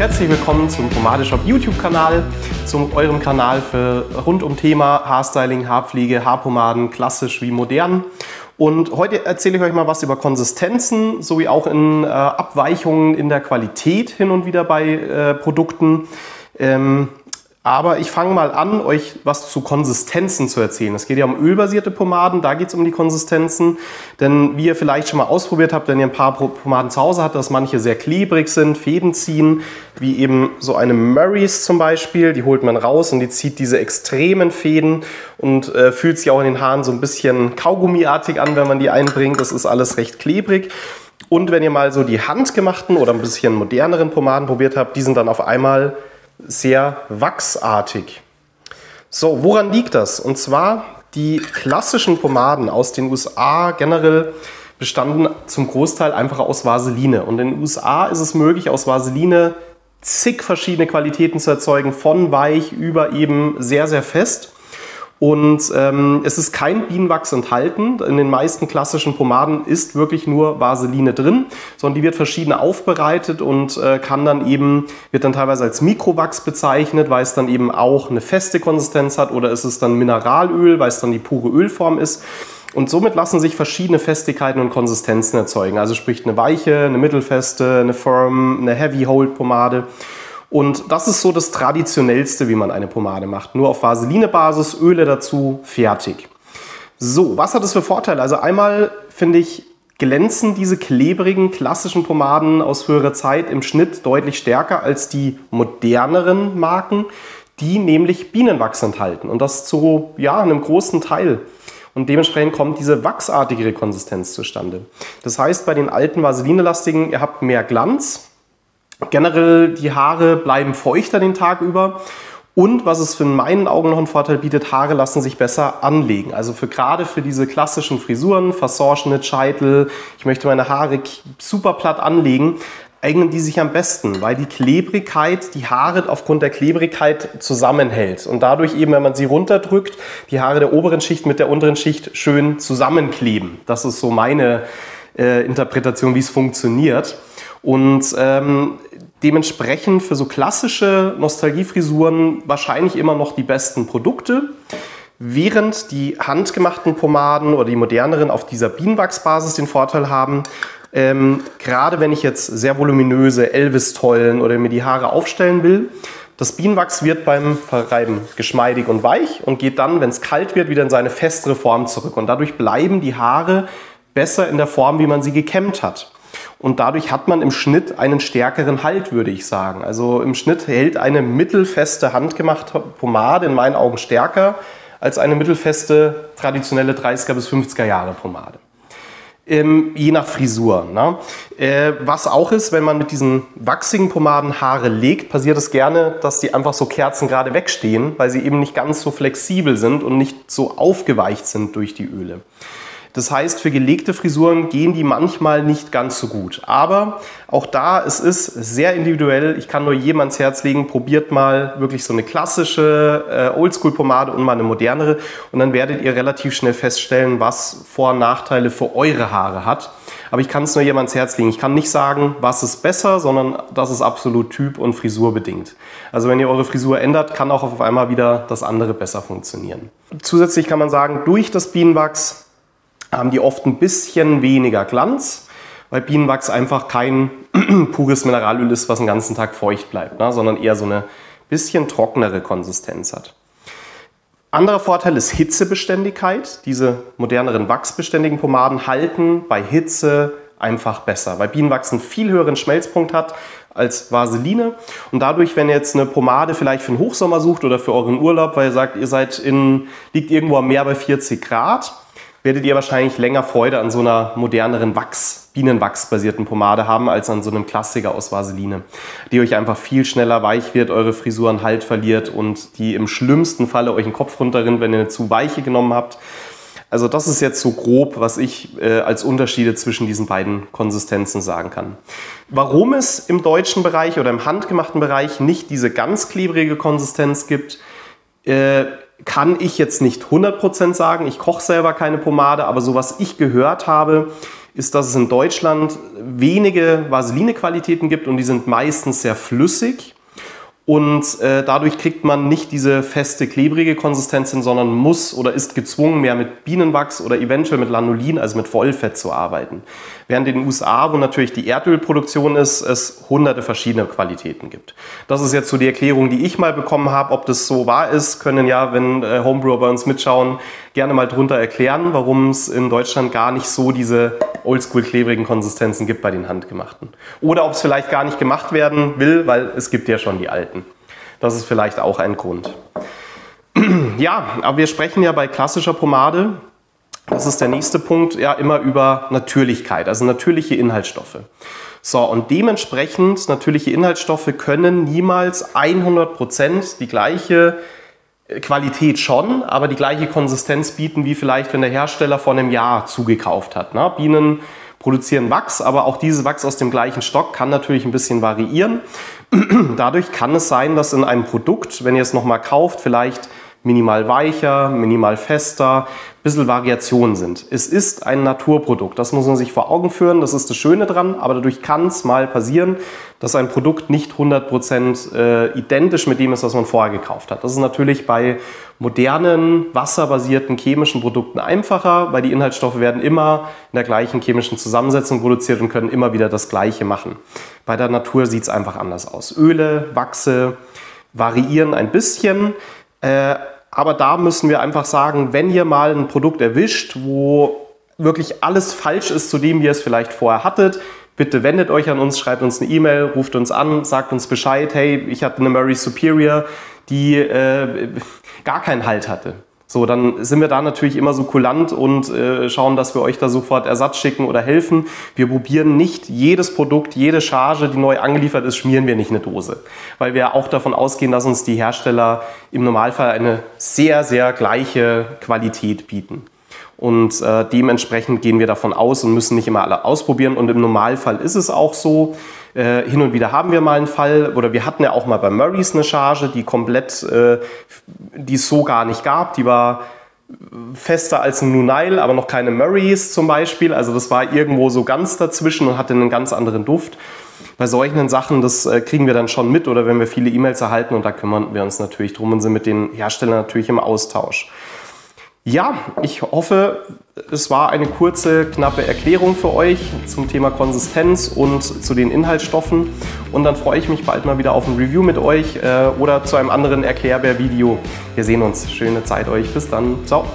herzlich willkommen zum Pomade-Shop YouTube-Kanal, zu eurem Kanal für rund um Thema Haarstyling, Haarpflege, Haarpomaden, klassisch wie modern. Und heute erzähle ich euch mal was über Konsistenzen, sowie auch in Abweichungen in der Qualität hin und wieder bei Produkten. Aber ich fange mal an, euch was zu Konsistenzen zu erzählen. Es geht ja um ölbasierte Pomaden, da geht es um die Konsistenzen. Denn wie ihr vielleicht schon mal ausprobiert habt, wenn ihr ein paar Pomaden zu Hause habt, dass manche sehr klebrig sind, Fäden ziehen, wie eben so eine Murray's zum Beispiel, die holt man raus und die zieht diese extremen Fäden und fühlt sich auch in den Haaren so ein bisschen kaugummiartig an, wenn man die einbringt. Das ist alles recht klebrig. Und wenn ihr mal so die handgemachten oder ein bisschen moderneren Pomaden probiert habt, die sind dann auf einmal sehr wachsartig. So, woran liegt das? Und zwar, die klassischen Pomaden aus den USA generell bestanden zum Großteil einfach aus Vaseline. Und in den USA ist es möglich, aus Vaseline zig verschiedene Qualitäten zu erzeugen, von weich über eben sehr, sehr fest. Und es ist kein Bienenwachs enthalten. In den meisten klassischen Pomaden ist wirklich nur Vaseline drin, sondern die wird verschieden aufbereitet und wird dann teilweise als Mikrowachs bezeichnet, weil es dann eben auch eine feste Konsistenz hat, oder ist es dann Mineralöl, weil es dann die pure Ölform ist. Und somit lassen sich verschiedene Festigkeiten und Konsistenzen erzeugen. Also sprich eine weiche, eine mittelfeste, eine firm, eine Heavy Hold Pomade. Und das ist so das Traditionellste, wie man eine Pomade macht. Nur auf Vaseline-Basis, Öle dazu, fertig. So, was hat das für Vorteile? Also einmal finde ich, glänzen diese klebrigen, klassischen Pomaden aus früherer Zeit im Schnitt deutlich stärker als die moderneren Marken, die nämlich Bienenwachs enthalten. Und das zu einem großen Teil. Und dementsprechend kommt diese wachsartigere Konsistenz zustande. Das heißt, bei den alten Vaseline-lastigen, ihr habt mehr Glanz. Generell, die Haare bleiben feuchter den Tag über. Und was es in meinen Augen noch einen Vorteil bietet, Haare lassen sich besser anlegen. Also gerade für diese klassischen Frisuren, Fassorschnitt, Scheitel, ich möchte meine Haare super platt anlegen, eignen die sich am besten, weil die Klebrigkeit, die Haare aufgrund der Klebrigkeit zusammenhält. Und dadurch eben, wenn man sie runterdrückt, die Haare der oberen Schicht mit der unteren Schicht schön zusammenkleben. Das ist so meine Interpretation, wie es funktioniert. Und dementsprechend für so klassische Nostalgiefrisuren wahrscheinlich immer noch die besten Produkte, während die handgemachten Pomaden oder die moderneren auf dieser Bienenwachsbasis den Vorteil haben, gerade wenn ich jetzt sehr voluminöse Elvis-Tollen oder mir die Haare aufstellen will, das Bienenwachs wird beim Verreiben geschmeidig und weich und geht dann, wenn es kalt wird, wieder in seine festere Form zurück. Und dadurch bleiben die Haare besser in der Form, wie man sie gekämmt hat. Und dadurch hat man im Schnitt einen stärkeren Halt, würde ich sagen. Also im Schnitt hält eine mittelfeste handgemachte Pomade in meinen Augen stärker als eine mittelfeste traditionelle 30er bis 50er Jahre Pomade. Je nach Frisur. Ne? Was auch ist, wenn man mit diesen wachsigen Pomaden Haare legt, passiert es gerne, dass die einfach so kerzengerade wegstehen, weil sie eben nicht ganz so flexibel sind und nicht so aufgeweicht sind durch die Öle. Das heißt, für gelegte Frisuren gehen die manchmal nicht ganz so gut. Aber auch da, es ist sehr individuell. Ich kann nur jedem ans Herz legen, probiert mal wirklich so eine klassische Oldschool-Pomade und mal eine modernere. Und dann werdet ihr relativ schnell feststellen, was Vor- und Nachteile für eure Haare hat. Aber ich kann es nur jedem ans Herz legen. Ich kann nicht sagen, was ist besser, sondern das ist absolut typ- und frisurbedingt. Also wenn ihr eure Frisur ändert, kann auch auf einmal wieder das andere besser funktionieren. Zusätzlich kann man sagen, durch das Bienenwachs haben die oft ein bisschen weniger Glanz, weil Bienenwachs einfach kein pures Mineralöl ist, was den ganzen Tag feucht bleibt, ne, sondern eher so eine bisschen trockenere Konsistenz hat. Anderer Vorteil ist Hitzebeständigkeit. Diese moderneren wachsbeständigen Pomaden halten bei Hitze einfach besser, weil Bienenwachs einen viel höheren Schmelzpunkt hat als Vaseline. Und dadurch, wenn ihr jetzt eine Pomade vielleicht für den Hochsommer sucht oder für euren Urlaub, weil ihr sagt, liegt irgendwo am Meer bei 40 Grad, werdet ihr wahrscheinlich länger Freude an so einer moderneren Bienenwachs-basierten Pomade haben, als an so einem Klassiker aus Vaseline, die euch einfach viel schneller weich wird, eure Frisur an Halt verliert und die im schlimmsten Falle euch den Kopf runterrinnt, wenn ihr eine zu weiche genommen habt. Also das ist jetzt so grob, was ich als Unterschiede zwischen diesen beiden Konsistenzen sagen kann. Warum es im deutschen Bereich oder im handgemachten Bereich nicht diese ganz klebrige Konsistenz gibt, kann ich jetzt nicht 100% sagen. Ich koche selber keine Pomade, aber so was ich gehört habe, ist, dass es in Deutschland wenige Vaseline-Qualitäten gibt und die sind meistens sehr flüssig. Und dadurch kriegt man nicht diese feste, klebrige Konsistenz hin, sondern muss oder ist gezwungen, mehr mit Bienenwachs oder eventuell mit Lanolin, also mit Vollfett zu arbeiten. Während in den USA, wo natürlich die Erdölproduktion ist, es hunderte verschiedene Qualitäten gibt. Das ist jetzt so die Erklärung, die ich mal bekommen habe. Ob das so wahr ist, können ja, wenn Homebrewer bei uns mitschauen, gerne mal drunter erklären, warum es in Deutschland gar nicht so diese oldschool klebrigen Konsistenzen gibt bei den handgemachten. Oder ob es vielleicht gar nicht gemacht werden will, weil es gibt ja schon die alten. Das ist vielleicht auch ein Grund. Ja, aber wir sprechen ja bei klassischer Pomade, das ist der nächste Punkt, ja immer über Natürlichkeit, also natürliche Inhaltsstoffe. So, und dementsprechend natürliche Inhaltsstoffe können niemals 100% die gleiche Qualität schon, aber die gleiche Konsistenz bieten, wie vielleicht, wenn der Hersteller vor einem Jahr zugekauft hat. Ne? Bienen produzieren Wachs, aber auch dieses Wachs aus dem gleichen Stock kann natürlich ein bisschen variieren. Dadurch kann es sein, dass in einem Produkt, wenn ihr es nochmal kauft, vielleicht minimal weicher, minimal fester, ein bisschen Variationen sind. Es ist ein Naturprodukt, das muss man sich vor Augen führen, das ist das Schöne dran, aber dadurch kann es mal passieren, dass ein Produkt nicht 100% identisch mit dem ist, was man vorher gekauft hat. Das ist natürlich bei modernen, wasserbasierten chemischen Produkten einfacher, weil die Inhaltsstoffe werden immer in der gleichen chemischen Zusammensetzung produziert und können immer wieder das Gleiche machen. Bei der Natur sieht es einfach anders aus. Öle, Wachse variieren ein bisschen, aber da müssen wir einfach sagen, wenn ihr mal ein Produkt erwischt, wo wirklich alles falsch ist zu dem, wie ihr es vielleicht vorher hattet, bitte wendet euch an uns, schreibt uns eine E-Mail, ruft uns an, sagt uns Bescheid, hey, ich hatte eine Murray Superior, die gar keinen Halt hatte. So, dann sind wir da natürlich immer so kulant und schauen, dass wir euch da sofort Ersatz schicken oder helfen. Wir probieren nicht jedes Produkt, jede Charge, die neu angeliefert ist, schmieren wir nicht eine Dose. Weil wir auch davon ausgehen, dass uns die Hersteller im Normalfall eine sehr, sehr gleiche Qualität bieten. Und dementsprechend gehen wir davon aus und müssen nicht immer alle ausprobieren. Und im Normalfall ist es auch so. Hin und wieder haben wir mal einen Fall, oder wir hatten ja auch mal bei Murrays eine Charge, die komplett, die es so gar nicht gab. Die war fester als ein Nunail, aber noch keine Murrays zum Beispiel. Also das war irgendwo so ganz dazwischen und hatte einen ganz anderen Duft. Bei solchen Sachen, das kriegen wir dann schon mit, oder wenn wir viele E-Mails erhalten, und da kümmern wir uns natürlich drum und sind mit den Herstellern natürlich im Austausch. Ja, ich hoffe, es war eine kurze, knappe Erklärung für euch zum Thema Konsistenz und zu den Inhaltsstoffen. Und dann freue ich mich bald mal wieder auf ein Review mit euch oder zu einem anderen Erklärbär-Video. Wir sehen uns. Schöne Zeit euch. Bis dann. Ciao.